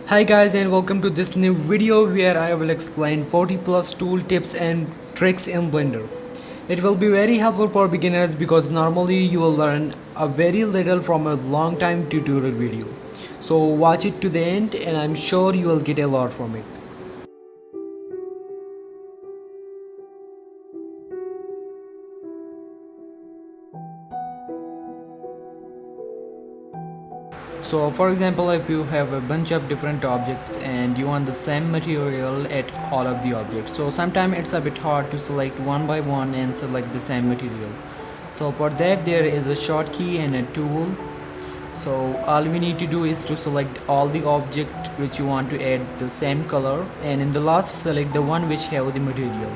Hi guys, and welcome to this new video where I will explain 40 plus tool tips and tricks in Blender. It will be very helpful for beginners because normally you will learn a very little from a long time tutorial video. So watch it to the end and I'm sure you will get a lot from it. So for example, if you have a bunch of different objects and you want the same material at all of the objects, so sometimes it's a bit hard to select one by one and select the same material. So for that there is a shortcut and a tool. So all we need to do is to select all the object which you want to add the same color, and in the last select the one which have the material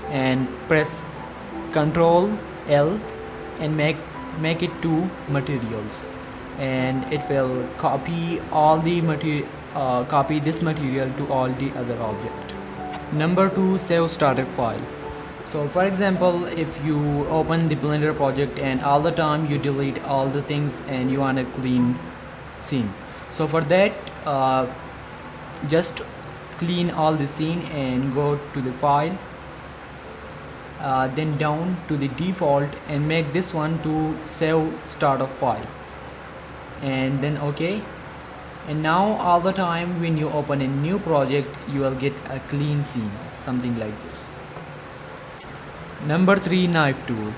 and press Ctrl L and make it two materials, and it will copy all the copy this material to all the other object. Number 2, save started file. So for example, if you open the Blender project and all the time you delete all the things and you want a clean scene, so for that just clean all the scene and go to the file, then down to the default and make this one to save start of file, and then OK. And now all the time when you open a new project you will get a clean scene, something like this. Number 3, knife tool.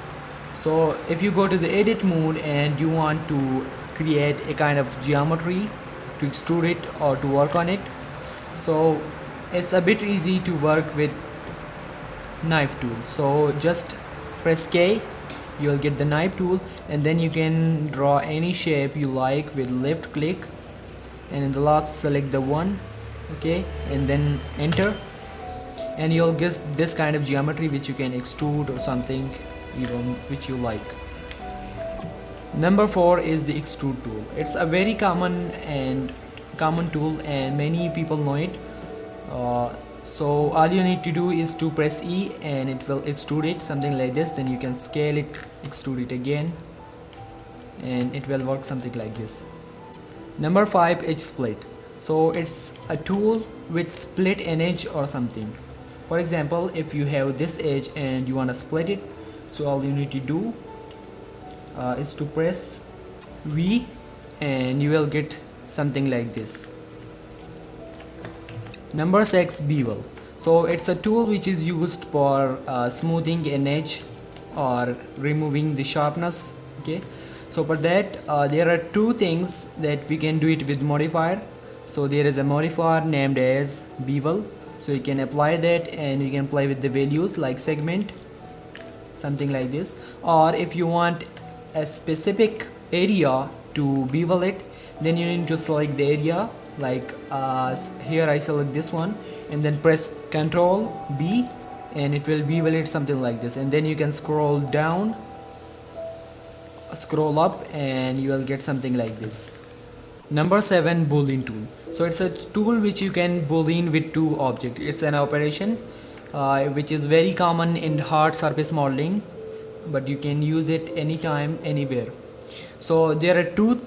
So if you go to the edit mode and you want to create a kind of geometry to extrude it or to work on it, so it's a bit easy to work with knife tool. So just press K, you'll get the knife tool, and then you can draw any shape you like with left click, and in the last select the one, okay, and then enter, and you'll get this kind of geometry which you can extrude or something even which you like. Number 4 is the extrude tool. It's a very common tool and many people know it. So all you need to do is to press E and it will extrude it, something like this. Then you can scale it, extrude it again, and it will work something like this. Number 5, edge split. So it's a tool which split an edge or something. For example, if you have this edge and you want to split it, so all you need to do is to press V and you will get something like this. Number 6, bevel. So it's a tool which is used for smoothing an edge or removing the sharpness. Okay, so for that there are two things that we can do it with modifier. So there is a modifier named as bevel, so you can apply that and you can play with the values like segment, something like this. Or if you want a specific area to bevel it, then you need to select the area, like here I select this one and then press Ctrl B and it will bevel it something like this, and then you can scroll down, scroll up, and you will get something like this. Number 7, boolean tool. So it's a tool which you can boolean with two objects. It's an operation which is very common in hard surface modeling, but you can use it anytime, anywhere. So there are two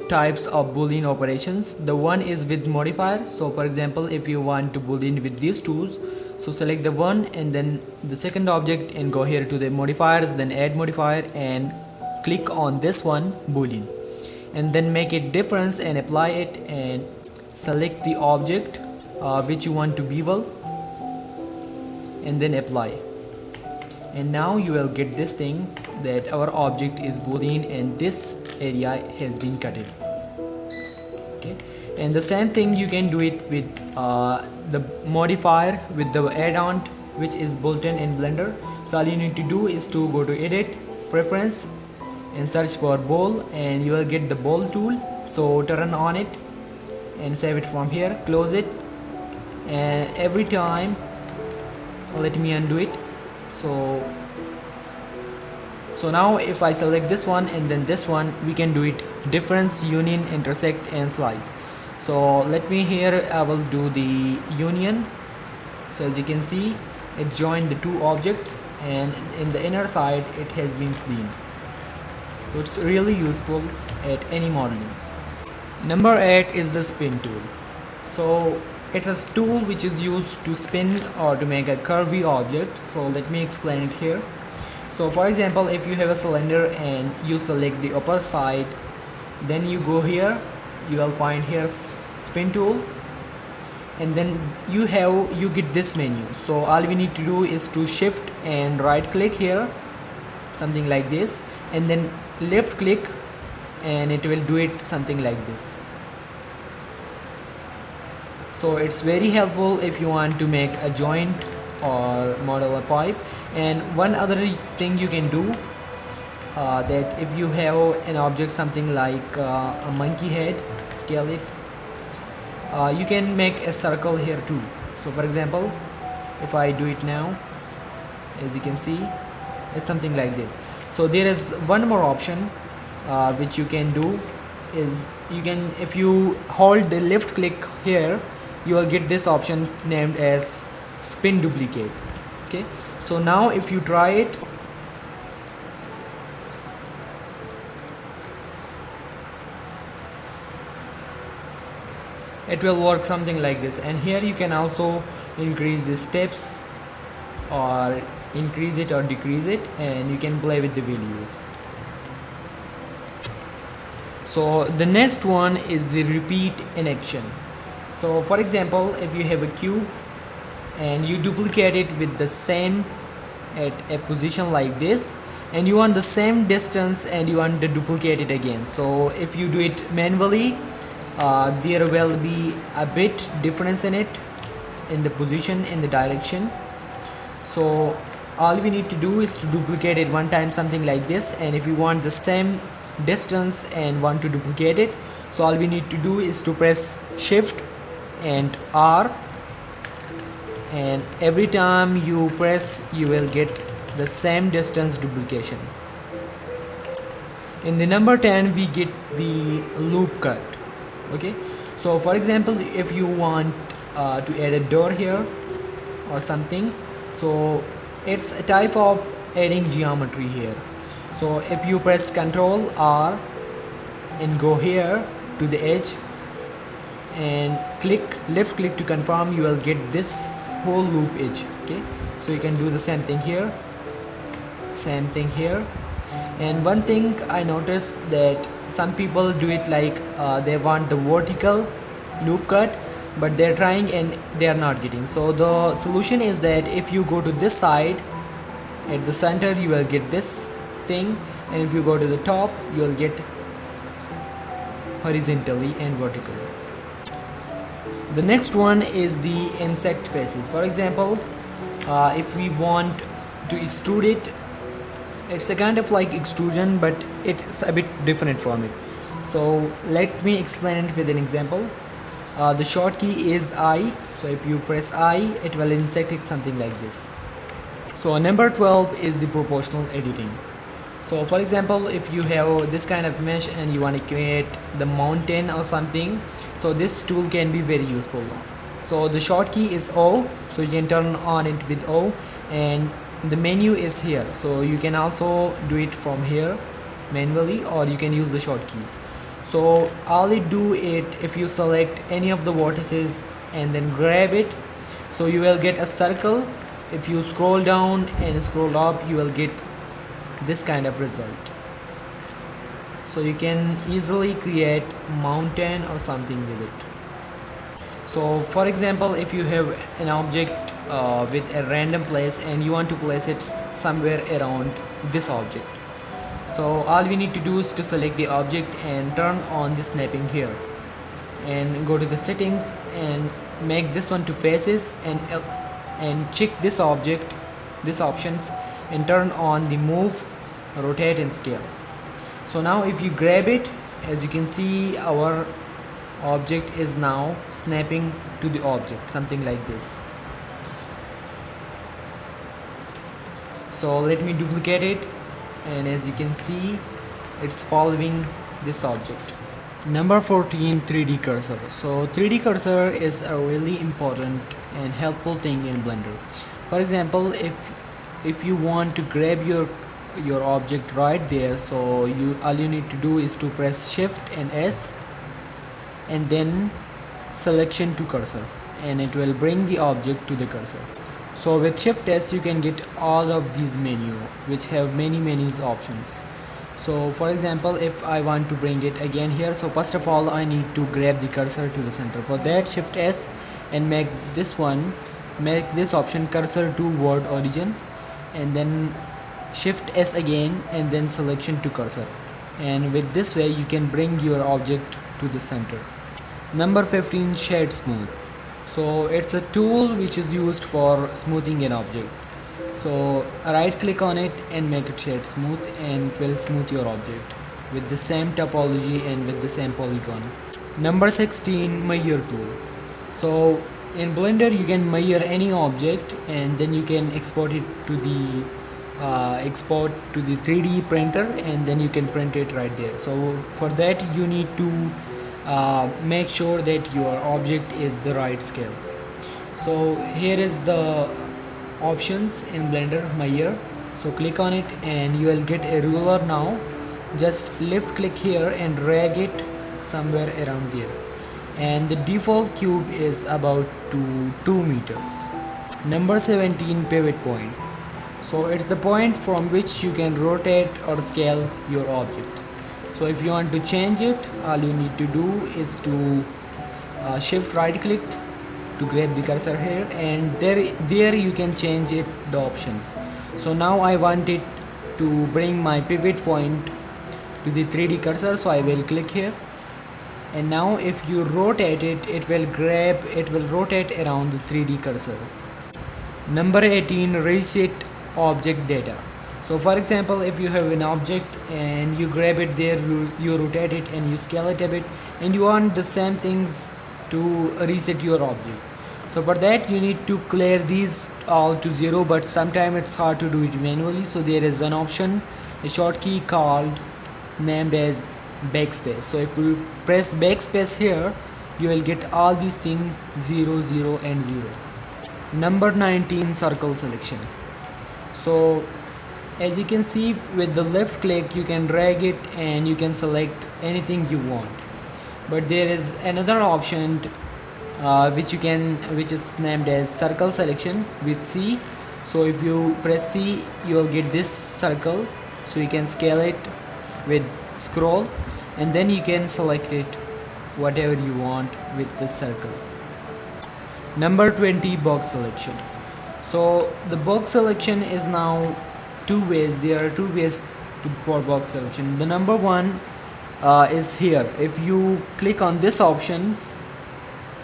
types of boolean operations. The one is with modifier. So for example, if you want to boolean with these tools, so select the one and then the second object and go here to the modifiers, then add modifier and click on this one, boolean, and then make it difference and apply it and select the object which you want to bevel and then apply, and now you will get this thing that our object is boolean and this area has been cut in. Okay, and the same thing you can do it with the modifier with the add-on which is built-in in Blender. So all you need to do is to go to edit, preference, and search for bowl, and you will get the bowl tool. So turn on it and save it from here, close it, and every time let me undo it. So now if I select this one and then this one, we can do it difference, union, intersect, and slice. So let me here, I will do the union. So as you can see, it joined the two objects and in the inner side it has been cleaned. So it's really useful at any modeling. Number 8 is the spin tool. So it's a tool which is used to spin or to make a curvy object. So let me explain it here. So for example, if you have a cylinder and you select the upper side, then you go here, you will find here spin tool, and then you get this menu. So all we need to do is to shift and right click here, something like this, and then left click, and it will do it something like this. So it's very helpful if you want to make a joint or model a pipe. And one other thing you can do, that if you have an object something like a monkey head, scale it, you can make a circle here too. So for example, if I do it now, as you can see, it's something like this. So there is one more option which you can do, is you can, if you hold the left click here, you will get this option named as spin duplicate. Okay, so now if you try it, it will work something like this. And here you can also increase the steps or increase it or decrease it, and you can play with the values. So the next one is the repeat in action. So for example, if you have a cube and you duplicate it with the same at a position like this, and you want the same distance and you want to duplicate it again. So if you do it manually, there will be a bit difference in it, in the position, in the direction. So all we need to do is to duplicate it one time, something like this. And if you want the same distance and want to duplicate it, so all we need to do is to press shift and R, and every time you press you will get the same distance duplication. In the number 10 we get the loop cut. Okay, so for example, if you want to add a door here or something, so it's a type of adding geometry here. So if you press Ctrl R and go here to the edge and left click to confirm, you will get this whole loop edge. Okay, so you can do the same thing here, same thing here. And one thing I noticed, that some people do it like they want the vertical loop cut, but they're trying and they are not getting. So the solution is that if you go to this side, at the center you will get this thing, and if you go to the top you will get horizontally and vertically. The next one is the insect faces. For example, if we want to extrude it, it's a kind of like extrusion, but it's a bit different from it. So let me explain it with an example. The short key is I, so if you press I, it will insect it something like this. So number 12 is the proportional editing. So for example, if you have this kind of mesh and you want to create the mountain or something, so this tool can be very useful. So the short key is O, so you can turn on it with O, and the menu is here, so you can also do it from here manually, or you can use the short keys. So all you do it, if you select any of the vertices and then grab it, so you will get a circle. If you scroll down and scroll up, you will get this kind of result. So you can easily create mountain or something with it. So for example, if you have an object with a random place and you want to place it somewhere around this object, so all we need to do is to select the object and turn on the snapping here, and go to the settings and make this one to faces, and check this object, this options, and turn on the move, rotate and scale. So now if you grab it, as you can see, our object is now snapping to the object, something like this. So let me duplicate it, and as you can see, it's following this object. Number 14, 3D cursor. So 3D cursor is a really important and helpful thing in Blender. For example, if you want to grab your object right there, so all you need to do is to press shift and S, and then selection to cursor, and it will bring the object to the cursor. So with shift S you can get all of these menu which have many options. So for example, if I want to bring it again here, so first of all I need to grab the cursor to the center. For that, shift S and make this option cursor to word origin, and then shift S again and then selection to cursor, and with this way you can bring your object to the center. Number 15, shade smooth. So it's a tool which is used for smoothing an object. So right click on it and make it shade smooth, and it will smooth your object with the same topology and with the same polygon. Number 16, measure tool. So in Blender you can measure any object and then you can export it to the 3D printer, and then you can print it right there. So for that you need to make sure that your object is the right scale. So here is the options in Blender measure. So click on it and you will get a ruler. Now just left click here and drag it somewhere around there, and the default cube is about 2 meters. Number 17, pivot point. So it's the point from which you can rotate or scale your object. So if you want to change it, all you need to do is to shift right click to grab the cursor here, and there you can change it, the options. So now I want it to bring my pivot point to the 3D cursor, so I will click here, and now if you rotate it, it will rotate around the 3D cursor. Number 18, reset object data. So for example, if you have an object and you grab it there, you rotate it and you scale it a bit, and you want the same things to reset your object. So for that you need to clear these all to 0, but sometimes it's hard to do it manually. So there is an option, a shortcut called named as backspace. So if you press backspace here, you will get all these things 0, 0 and 0. Number 19, circle selection. So as you can see, with the left click you can drag it and you can select anything you want, but there is another option which is named as circle selection with C. So if you press C, you will get this circle, so you can scale it with scroll, and then you can select it whatever you want with this circle. Number 20, box selection. So the box selection is now two ways. There are two ways for box selection. The number one is here. If you click on this options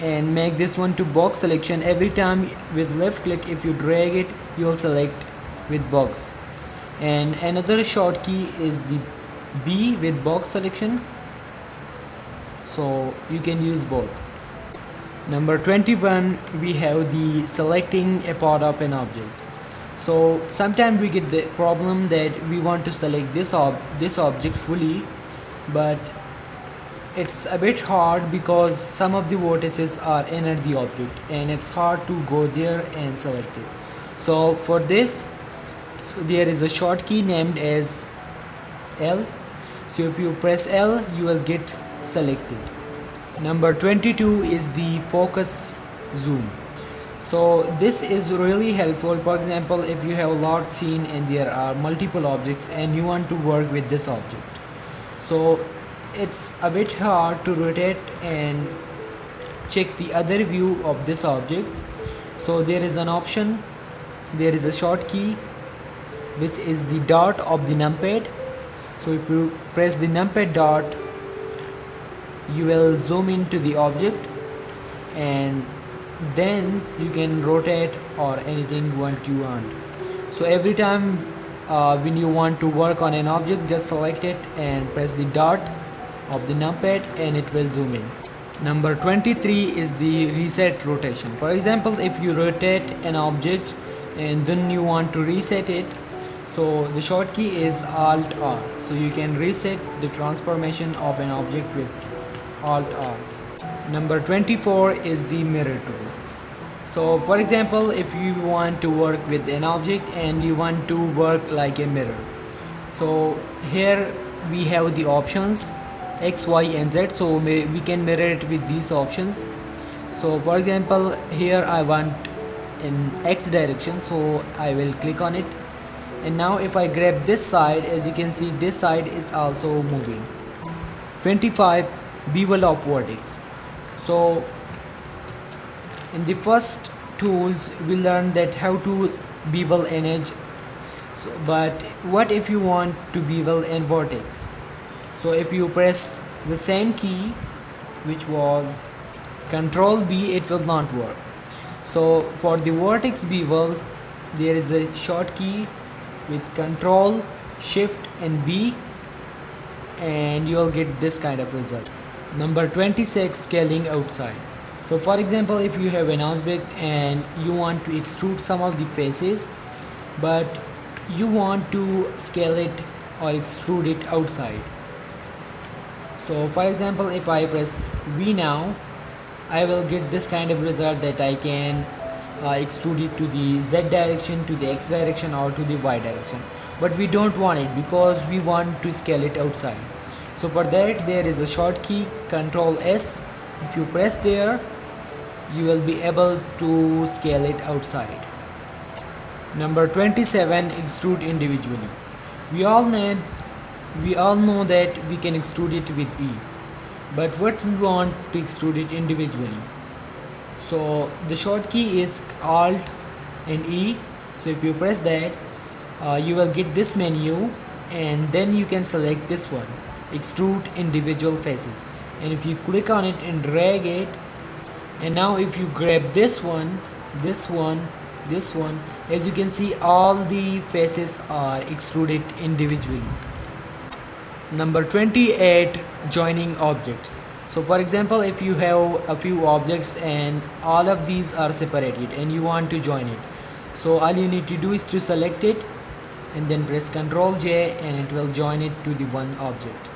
and make this one to box selection, every time with left click, if you drag it, you will select with box. And another short key is the B with box selection, so you can use both. Number 21, we have the selecting a part of an object. So sometimes we get the problem that we want to select this object fully, but it's a bit hard because some of the vertices are inner the object and it's hard to go there and select it. So for this there is a short key named as L. So if you press L, you will get selected. Number 22 is the focus zoom. So this is really helpful. For example, if you have a large scene and there are multiple objects and you want to work with this object, so it's a bit hard to rotate and check the other view of this object. So there is an option, there is a short key which is the dot of the numpad. So if you press the numpad dot, you will zoom into the object, and then you can rotate or anything you want. So every time when you want to work on an object, just select it and press the dot of the numpad and it will zoom in. Number 23 is the reset rotation. For example, if you rotate an object and then you want to reset it, so the short key is Alt R. So you can reset the transformation of an object with Alt R. Number 24 is the mirror tool. So for example, if you want to work with an object and you want to work like a mirror, so here we have the options X, Y and Z. So we can mirror it with these options. So for example, here I want in X direction, so I will click on it, and now if I grab this side, as you can see, this side is also moving. 25 bevel of vertex. So in the first tools we learned that how to bevel an edge. So, but what if you want to bevel an vertex? So if you press the same key, which was Control B, it will not work. So for the vertex bevel, there is a short key with Control, Shift and B, and you will get this kind of result. Number 26, scaling outside. So for example, if you have an object and you want to extrude some of the faces, but you want to scale it or extrude it outside. So for example, if I press V now, I will get this kind of result that I can extrude it to the Z direction, to the X direction, or to the Y direction. But we don't want it because we want to scale it outside. So for that, there is a short key, Control S. If you press there, you will be able to scale it outside. Number 27, extrude individually. We all know that we can extrude it with E, but what we want to extrude it individually. So the short key is Alt and E. So if you press that, you will get this menu, and then you can select this one, extrude individual faces, and if you click on it and drag it, and now if you grab this one, this one, this one, as you can see, all the faces are extruded individually. Number 28, joining objects. So for example, if you have a few objects and all of these are separated and you want to join it, so all you need to do is to select it and then press Ctrl J, and it will join it to the one object.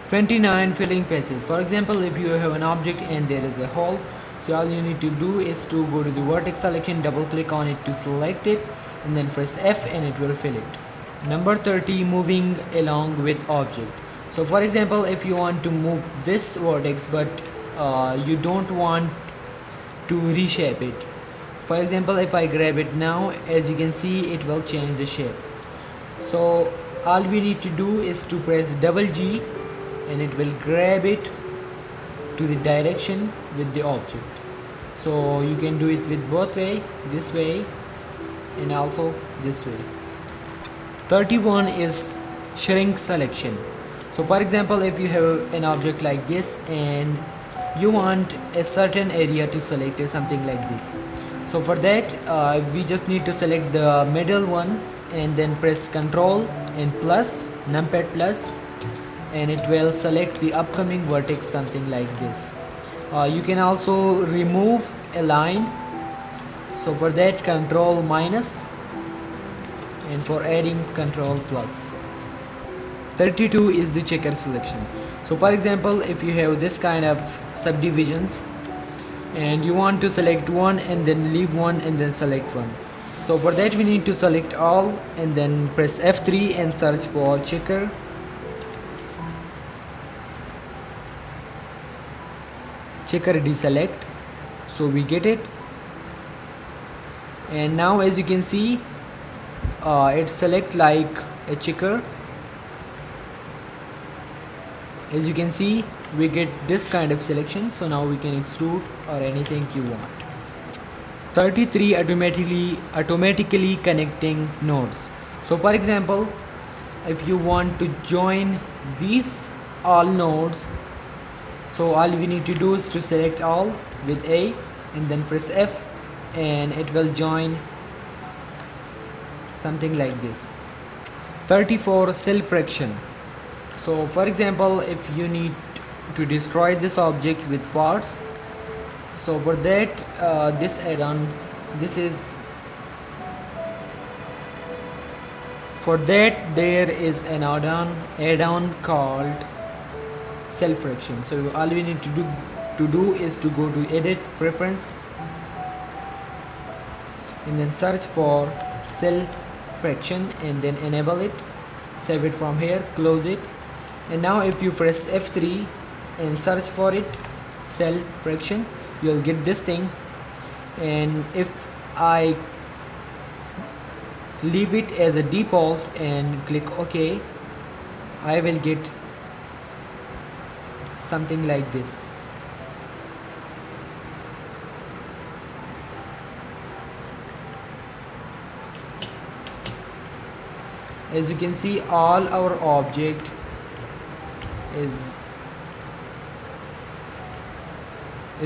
29, filling faces. For example, if you have an object and there is a hole, so all you need to do is to go to the vertex selection, double click on it to select it, and then press F and it will fill it. Number 30, moving along with object. So for example, if you want to move this vertex but you don't want to reshape it. For example, if I grab it now, as you can see, it will change the shape. So all we need to do is to press double G, and it will grab it to the direction with the object. So you can do it with both way, this way and also this way. 31 is shrink selection. So for example, if you have an object like this and you want a certain area to select something like this, so for that we just need to select the middle one and then press Ctrl and plus, numpad plus, and it will select the upcoming vertex, something like this. You can also remove a line, so for that Ctrl minus, and for adding Ctrl plus. 32 is the checker selection. So for example, if you have this kind of subdivisions and you want to select one and then leave one and then select one, so for that we need to select all and then press F3 and search for checker. Checker deselect, so we get it, and now as you can see, it select like a checker. As you can see, we get this kind of selection, so now we can extrude or anything you want. 33, automatically connecting nodes. So for example, if you want to join these all nodes, so all we need to do is to select all with A and then press F, and it will join something like this. 34, cell fraction. So for example, if you need to destroy this object with parts, so for that this add-on, for that there is an add-on called cell fraction. So all we need to do is to go to edit, preference, and then search for cell fraction and then enable it, save it from here, close it, and now if you press F3 and search for it, cell fraction, you'll get this thing. And if I leave it as a default and click OK, I will get something like this. As you can see, all our object is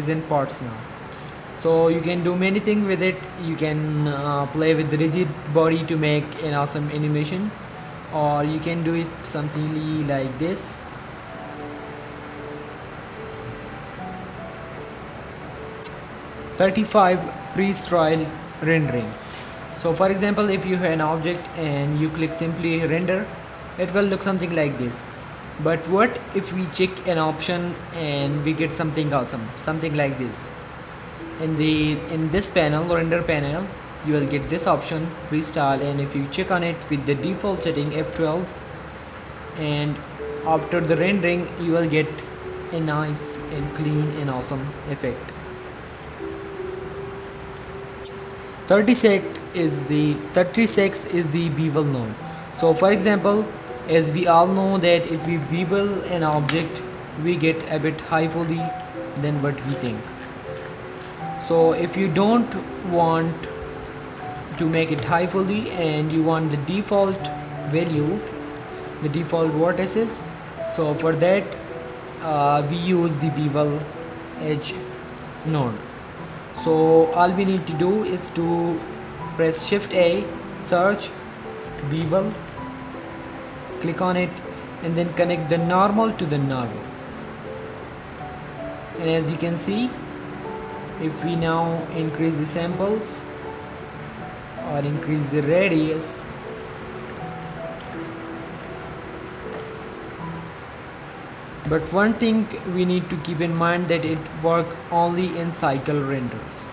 in parts now. So you can do many things with it. You can play with the rigid body to make an awesome animation, or you can do it something like this. "35 freestyle rendering." So for example, if you have an object and you click simply render, it will look something like this. But what if we check an option and we get something awesome, something like this? In this panel, render panel, you will get this option, freestyle, and if you check on it with the default setting F12, and after the rendering you will get a nice and clean and awesome effect. 36 is the bevel node. So for example, as we all know that if we bevel an object, we get a bit high fully than what we think. So if you don't want to make it high fully and you want the default value, the default vertices, so for that we use the bevel edge node. So all we need to do is to press Shift A, search bevel, click on it, and then connect the normal to the normal. And as you can see, if we now increase the samples or increase the radius, but one thing we need to keep in mind that it works only in cycle renders.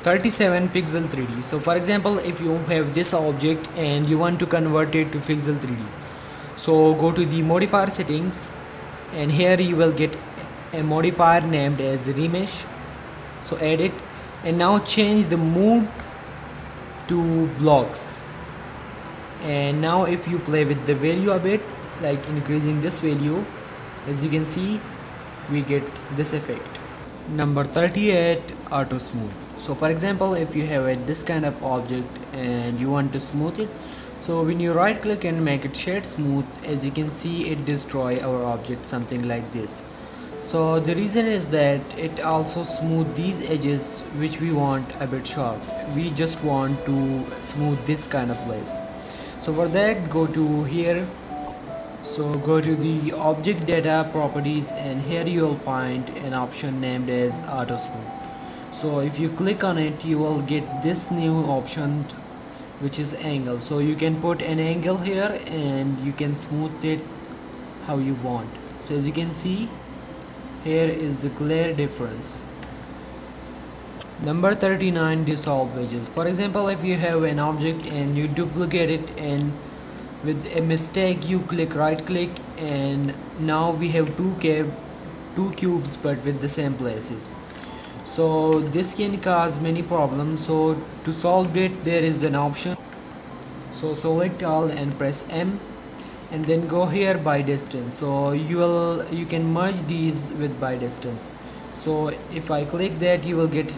37 pixel 3D. So for example, if you have this object and you want to convert it to pixel 3D, so go to the modifier settings, and here you will get a modifier named as remesh. So add it, and now change the mode to blocks. And now if you play with the value a bit, like increasing this value, as you can see, we get this effect. Number 38, auto smooth. So for example, if you have this kind of object and you want to smooth it, so when you right click and make it shade smooth, as you can see, it destroy our object something like this. So the reason is that it also smooth these edges which we want a bit sharp. We just want to smooth this kind of place. So for that, go to here. So go to the object data properties, and here you will find an option named as auto smooth. So if you click on it, you will get this new option, which is angle. So you can put an angle here and you can smooth it how you want. So as you can see, here is the clear difference. Number 39, dissolve edges. For example, if you have an object and you duplicate it, and with a mistake you right click, and now we have two cubes but with the same places. So this can cause many problems. So to solve it, there is an option. So select all and press M, and then go here by distance. So you can merge these with by distance. So if I click that, you will get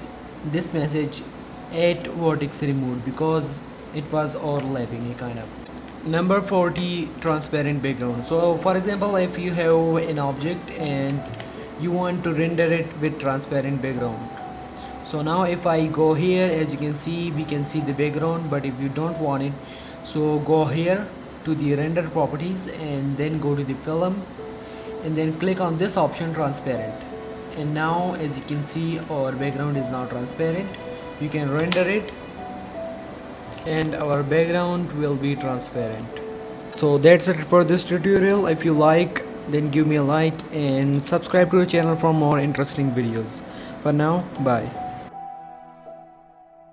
this message, 8 vertex removed, because it was overlapping kind of. Number 40, transparent background. So for example, if you have an object and you want to render it with transparent background, so now if I go here, as you can see, we can see the background. But if you don't want it, so go here to the render properties and then go to the film, and then click on this option, transparent. And now as you can see, our background is now transparent. You can render it and our background will be transparent. So that's it for this tutorial. If you like, then give me a like and subscribe to the channel for more interesting videos. For now, bye.